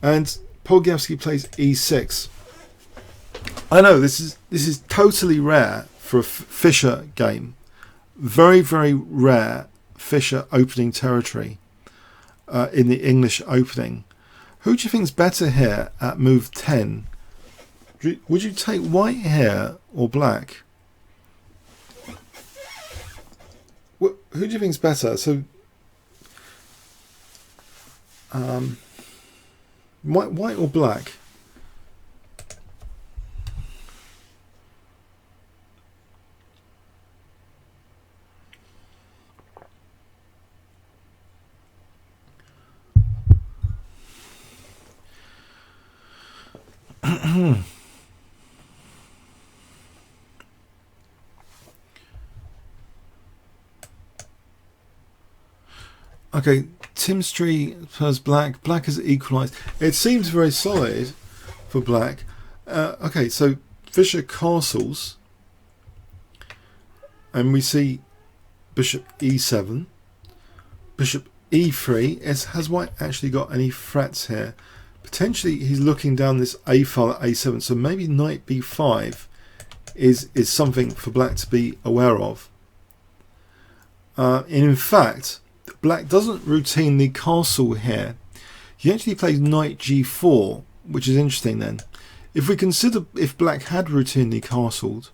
And Polgiavsky plays e6. I know this is totally rare for a Fischer game. Very, very rare Fischer opening territory in the English opening. Who do you think is better here at move 10? Would you take white here or black? Who do you think is better? So white or black? Okay, Timstry plus black. Black is equalised. It seems very solid for black. Okay, so Fischer castles, and we see bishop e7, bishop e3. Has white actually got any threats here? Potentially he's looking down this a file at a7, so maybe knight b5 is something for black to be aware of. And in fact, black doesn't routinely castle here. He actually plays knight g4, which is interesting then. if we consider if black had routinely castled,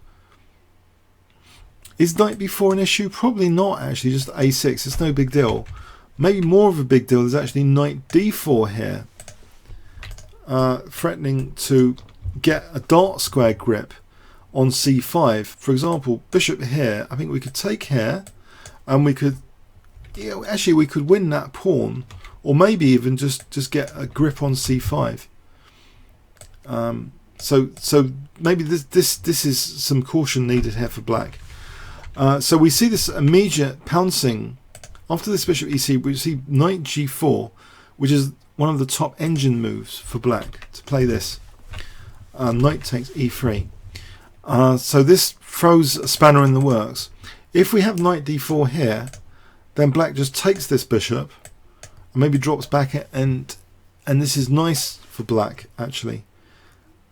is knight b4 an issue? Probably not, actually, just a6. It's no big deal. Maybe more of a big deal is actually knight d4 here, threatening to get a dark square grip on c5. For example, bishop here, I think we could take here, and we could, actually we could win that pawn, or maybe even just get a grip on c5. So maybe this is some caution needed here for black. So we see this immediate pouncing after this bishop ec. We see knight g4, which is one of the top engine moves for black to play this. Knight takes e3. So this throws a spanner in the works. If we have knight d4 here, then black just takes this bishop and maybe drops back, and this is nice for black, actually.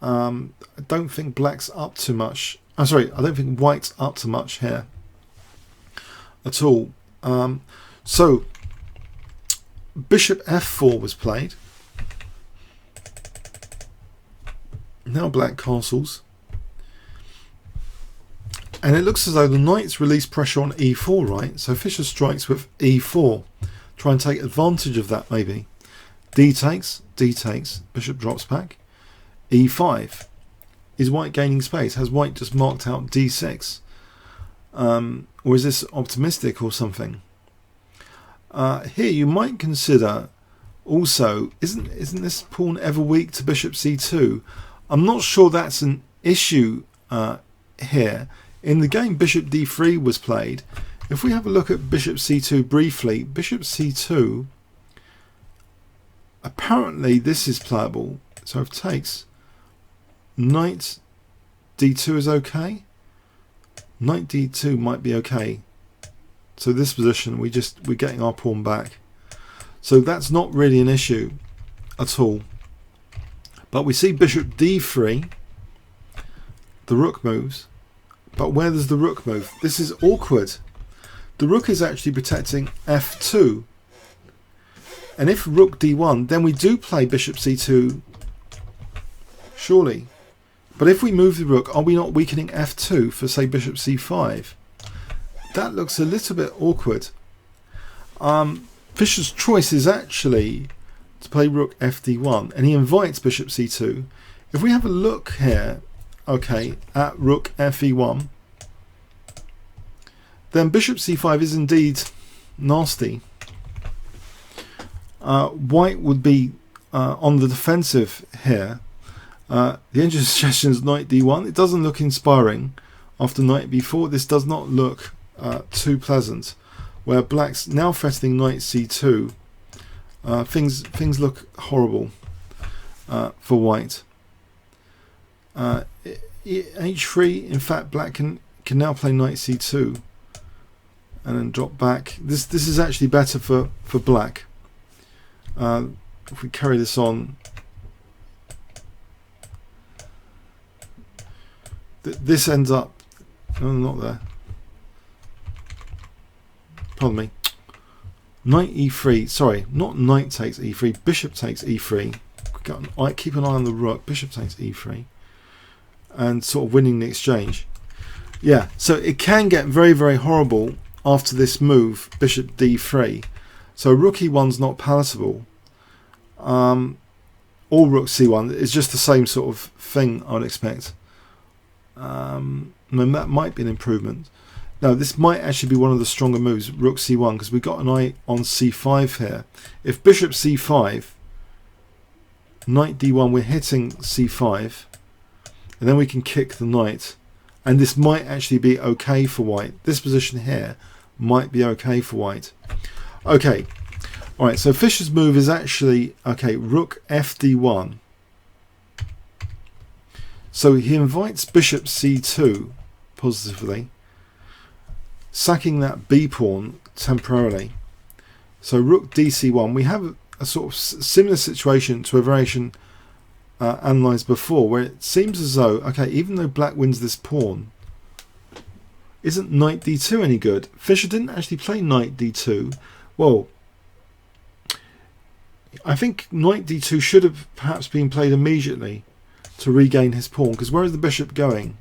I don't think black's up to much. I'm sorry, I don't think white's up to much here at all. So bishop f4 was played. Now black castles, and it looks as though the knight's released pressure on e4, right? So Fischer strikes with e4, try and take advantage of that maybe. D takes, bishop drops back. e5. Is white gaining space? Has white just marked out d6? Or is this optimistic or something? Here you might consider also, isn't this pawn ever weak to bishop c2? I'm not sure that's an issue here. In the game bishop d3 was played. If we have a look at bishop c2 briefly, bishop c2, apparently this is playable. So if takes, knight d2 is okay. Knight d2 might be okay. So this position, we're getting our pawn back. So that's not really an issue at all. But we see bishop d3, the rook moves. But where does the rook move? This is awkward. The rook is actually protecting f2. And if rook d1, then we do play bishop c2, surely. But if we move the rook, are we not weakening f2 for, say, bishop c5? That looks a little bit awkward. Fischer's choice is actually to play rook fd1, and he invites bishop c2. If we have a look here, okay, at rook fe1, then bishop c5 is indeed nasty. White would be on the defensive here. The engine suggestion is knight d1. It doesn't look inspiring after knight b4. This does not look too pleasant. Where black's now threatening knight c2, things look horrible for white. h3. In fact, black can now play knight c2 and then drop back. This is actually better for black. If we carry this on, this ends up, no, not there, pardon me, knight e3, sorry, not knight takes e3, bishop takes e3, keep an eye on the rook, bishop takes e3, and sort of winning the exchange. Yeah, so it can get very, very horrible after this move, bishop d3. So rook e1's not palatable, or rook c1, it's just the same sort of thing I'd expect. That might be an improvement. Now this might actually be one of the stronger moves, rook c1, because we've got an eye on c5 here. If bishop c5, knight d1, we're hitting c5, and then we can kick the knight, and this might actually be okay for white. This position here might be okay for white. Okay, alright, so Fischer's move is actually, okay, rook fd1. So he invites bishop c2 positively, sacking that b pawn temporarily. So rook dc1. We have a sort of similar situation to a variation analysed before, where it seems as though, okay, even though black wins this pawn, isn't knight d2 any good? Fischer didn't actually play knight d2. Well, I think knight d2 should have perhaps been played immediately to regain his pawn, because where is the bishop going?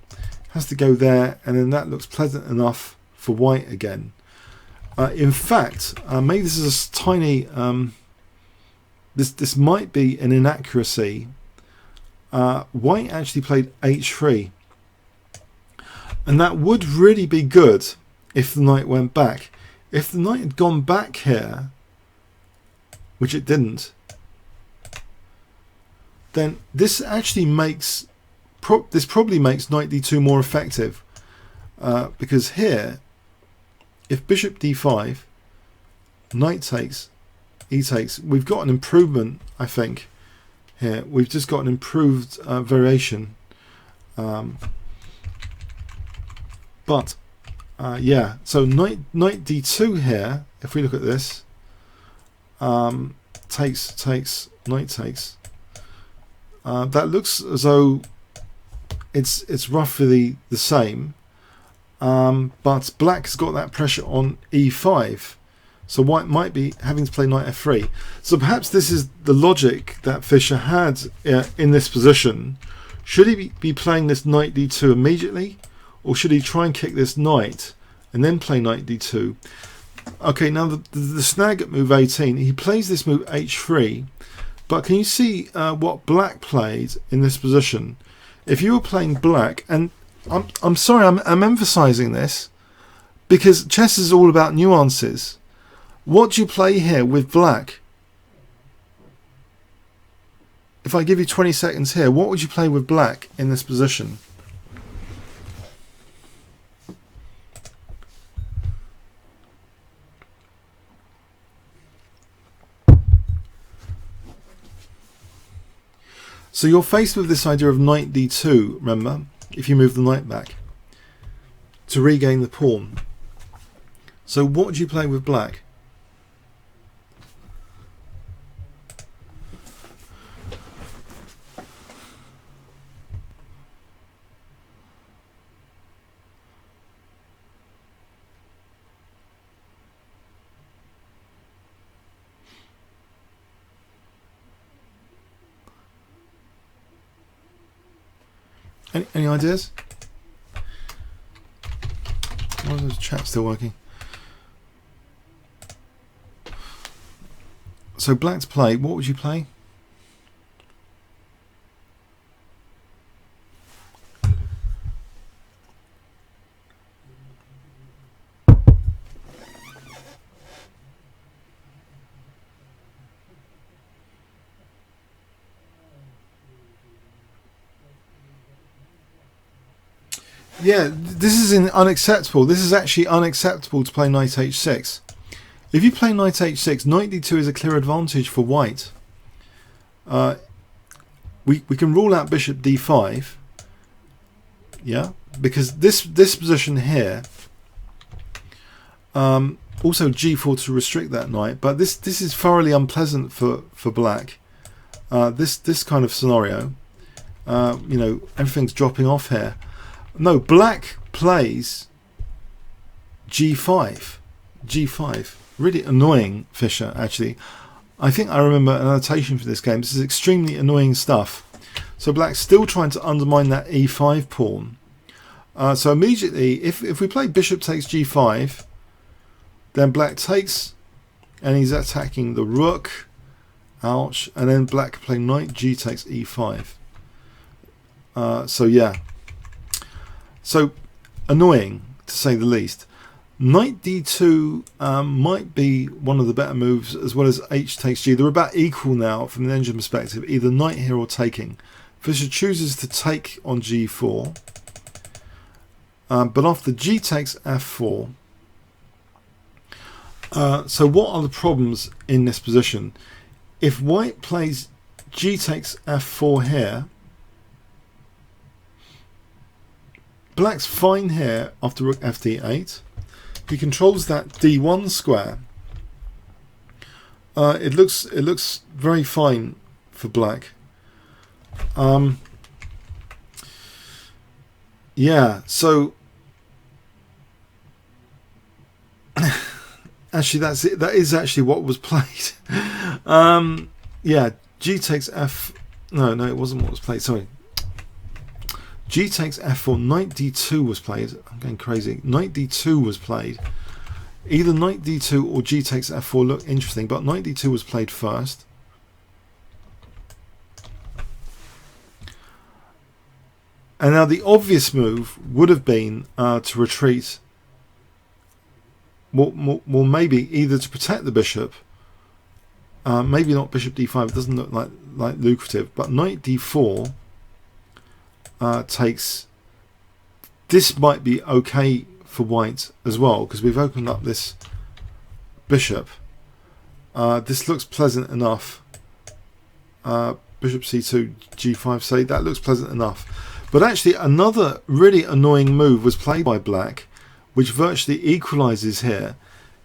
Has to go there, and then that looks pleasant enough for white again. In fact, maybe this is a tiny this might be an inaccuracy. White actually played h3, and that would really be good if the knight went back. If the knight had gone back here, which it didn't, then this actually makes this probably makes knight d2 more effective, because here, if bishop d5, knight takes, e takes, we've got an improvement. I think here we've just got an improved variation, but yeah, so knight d2 here, if we look at this, takes, knight takes, that looks as though it's roughly the same, but black has got that pressure on e5, so white might be having to play knight f3. So perhaps this is the logic that Fischer had in this position. Should he be playing this knight d2 immediately, or should he try and kick this knight and then play knight d2? Okay, now the snag at move 18, he plays this move h3, but can you see what black played in this position? If you were playing black, and I'm sorry, I'm emphasizing this because chess is all about nuances. What do you play here with black? If I give you 20 seconds here, what would you play with black in this position? So you're faced with this idea of knight d2, remember, if you move the knight back to regain the pawn. So what would you play with black? Any ideas? Why is the chat still working? So black to play, what would you play? Yeah, this is unacceptable. This is actually unacceptable to play knight h6. If you play knight h6, knight d2 is a clear advantage for white. We can rule out bishop d5. Yeah, because this position here, also g4 to restrict that knight. But this is thoroughly unpleasant for black. This kind of scenario, you know, everything's dropping off here. No, black plays g5. Really annoying, Fischer, actually. I think I remember an annotation for this game. This is extremely annoying stuff. So black's still trying to undermine that e5 pawn. So immediately, if we play bishop takes g5, then black takes, and he's attacking the rook. Ouch. And then black play knight g takes e5. So yeah. So annoying, to say the least. Knight d2 might be one of the better moves, as well as h takes g. They're about equal now from the engine perspective, either knight here or taking. Fischer chooses to take on g4, but after g takes f4. So what are the problems in this position? If white plays g takes f4 here, black's fine here after rook fd8. He controls that d1 square. It looks very fine for black. Yeah, so actually that's it. That is actually what was played. Yeah, g takes f. No, it wasn't what was played. Sorry. G takes f4, knight d2 was played. I'm going crazy. Knight d2 was played. Either knight d2 or G takes f4 look interesting, but knight d2 was played first. And now the obvious move would have been to retreat. Well, maybe either to protect the bishop. Maybe not bishop d5. It doesn't look like lucrative. But knight d4 takes. This might be okay for white as well, because we've opened up this bishop. This looks pleasant enough. Bishop c2, g5, say that looks pleasant enough. But actually another really annoying move was played by black, which virtually equalizes here.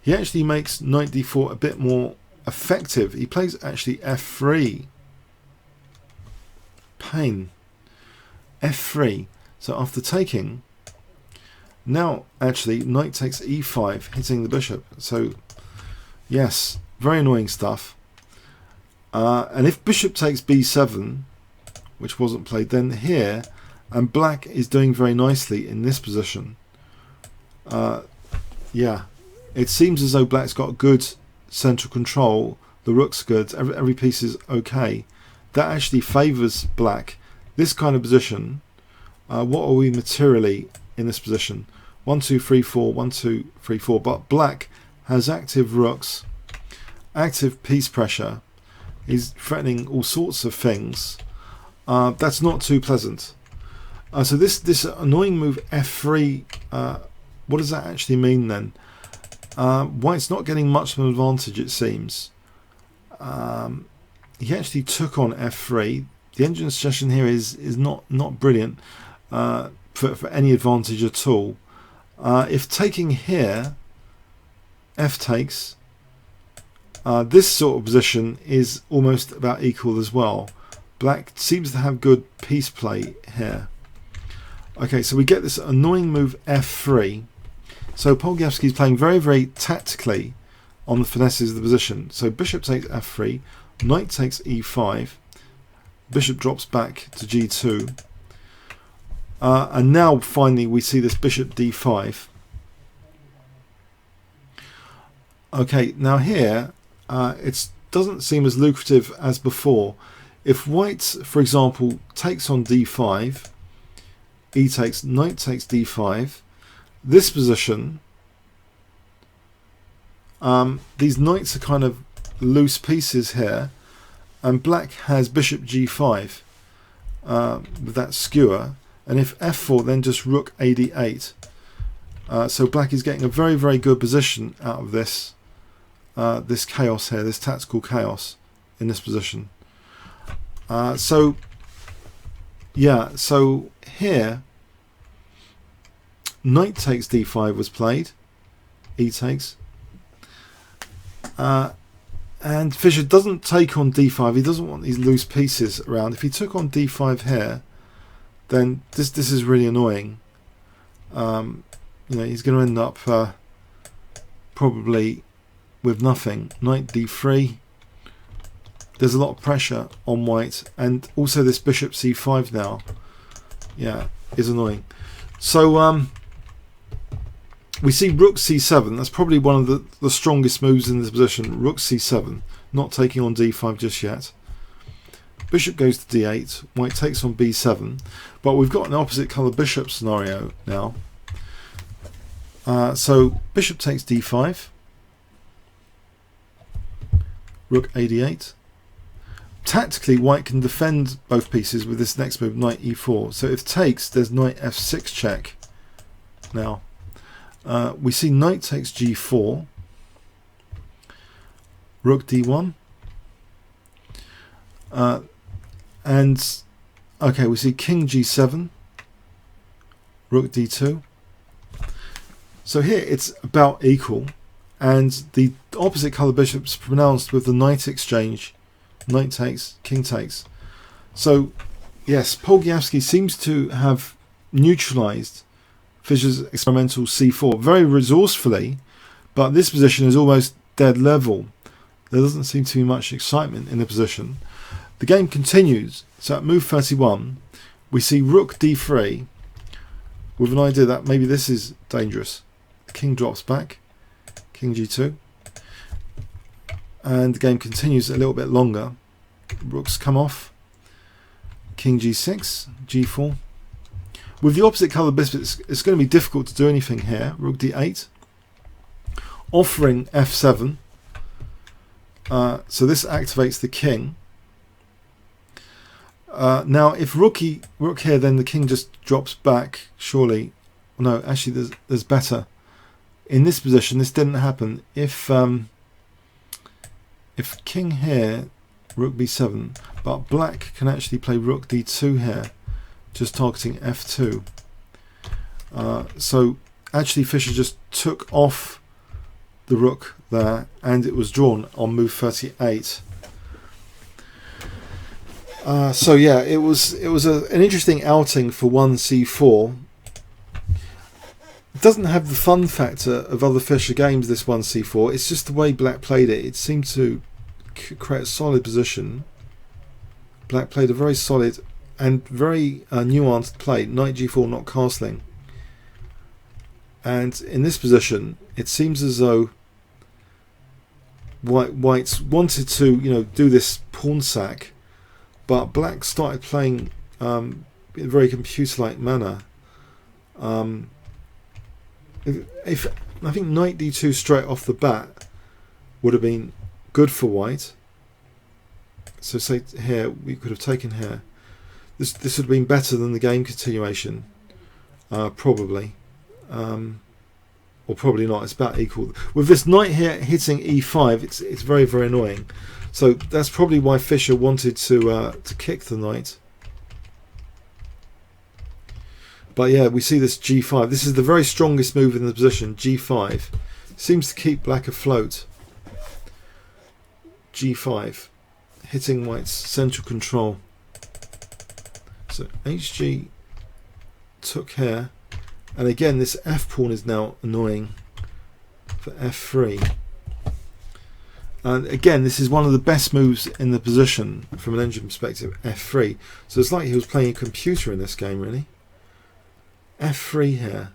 He actually makes knight d4 a bit more effective. He plays actually f3. Pain. f3. So after taking, now actually knight takes e5, hitting the bishop. So yes, very annoying stuff. And if bishop takes b7, which wasn't played, then here, and black is doing very nicely in this position. Yeah, it seems as though black's got good central control. The rook's good. Every piece is okay. That actually favours black. This kind of position. What are we materially in this position? 1, 2, 3, 4. 1, 2, 3, 4. But black has active rooks, active piece pressure. He's threatening all sorts of things. That's not too pleasant. So this annoying move f3, what does that actually mean then? White's not getting much of an advantage, it seems. He actually took on f3. The engine suggestion here is not brilliant for any advantage at all. If taking here, f takes, this sort of position is almost about equal as well. Black seems to have good piece play here. Okay, so we get this annoying move f3. So Polgiewski is playing very, very tactically on the finesses of the position. So bishop takes f3, knight takes e5, bishop drops back to g2, and now finally we see this bishop d5. Okay, now here it doesn't seem as lucrative as before. If white, for example, takes on d5, e takes, knight takes d5, this position, these knights are kind of loose pieces here, and black has bishop g5 with that skewer, and if f4 then just rook ad8. So black is getting a very, very good position out of this this chaos here, this tactical chaos in this position. So yeah, so here knight takes d5 was played, e takes, and Fischer doesn't take on d5. He doesn't want these loose pieces around. If he took on d5 here, then this is really annoying. You know, he's going to end up probably with nothing. Knight d3. There's a lot of pressure on white, and also this bishop c5 now, yeah, is annoying. So we see rook c7. That's probably one of the strongest moves in this position. Rook c7, not taking on d5 just yet. Bishop goes to d8. White takes on b7, but we've got an opposite colour bishop scenario now. So bishop takes d5. Rook ad8. Tactically, white can defend both pieces with this next move, knight e4. So if takes, there's knight f6 check. Now, we see knight takes g4, rook d1, and okay, we see king g7, rook d2. So here it's about equal, and the opposite colour bishop's pronounced with the knight exchange. Knight takes, king takes. So yes, Polgiewski seems to have neutralized Fischer's experimental c4 very resourcefully, but this position is almost dead level. There doesn't seem to be much excitement in the position. The game continues. So at move 31, we see rook d3 with an idea that maybe this is dangerous. The king drops back, king g2, and the game continues a little bit longer. Rooks come off, king g6, g4. With the opposite colour biscuit, it's going to be difficult to do anything here. Rook d8, offering f7. So this activates the king. Now, if rook here, then the king just drops back. Surely, no. Actually, there's better. In this position, this didn't happen. If king here, rook b7, but black can actually play rook d2 here, just targeting f2. So actually, Fischer just took off the rook there, and it was drawn on move 38. So yeah, it was an interesting outing for 1c4. It doesn't have the fun factor of other Fischer games, this 1c4. It's just the way black played it. It seemed to create a solid position. Black played a very solid and very nuanced play, knight g4 not castling. And in this position, it seems as though White wanted to, do this pawn sack, but black started playing in a very computer-like manner. If I think knight d2 straight off the bat would have been good for white. So say here we could have taken here. This would have been better than the game continuation, probably. Or probably not. It's about equal. With this knight here hitting e5, it's very, very annoying. So that's probably why Fischer wanted to kick the knight. But yeah, we see this g5. This is the very strongest move in the position. G5 seems to keep black afloat. G5 hitting white's central control. So Hg took here. And again, this f pawn is now annoying for f3. And again, this is one of the best moves in the position from an engine perspective, f3. So it's like he was playing a computer in this game, really. f3 here.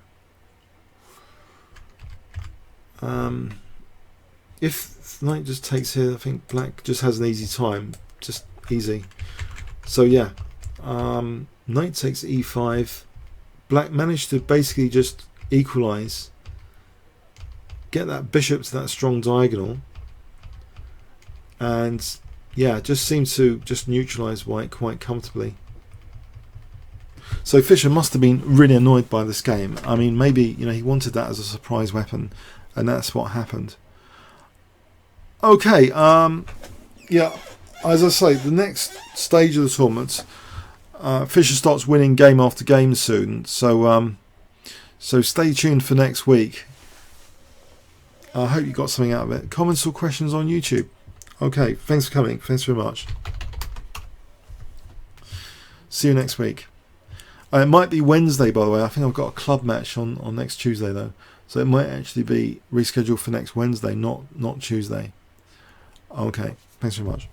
If knight just takes here, I think black just has an easy time. Just easy. So yeah, knight takes e5. Black managed to basically just equalize, get that bishop to that strong diagonal, and yeah, just seemed to just neutralize white quite comfortably. So Fischer must have been really annoyed by this game. I mean, maybe he wanted that as a surprise weapon, and that's what happened. Okay, yeah, as I say, the next stage of the tournament, Fischer starts winning game after game soon, so so stay tuned for next week. I hope you got something out of it. Comments or questions on YouTube. Okay, thanks for coming. Thanks very much. See you next week. It might be Wednesday, by the way. I think I've got a club match on next Tuesday, though, so it might actually be rescheduled for next Wednesday, not Tuesday. Okay, thanks very much.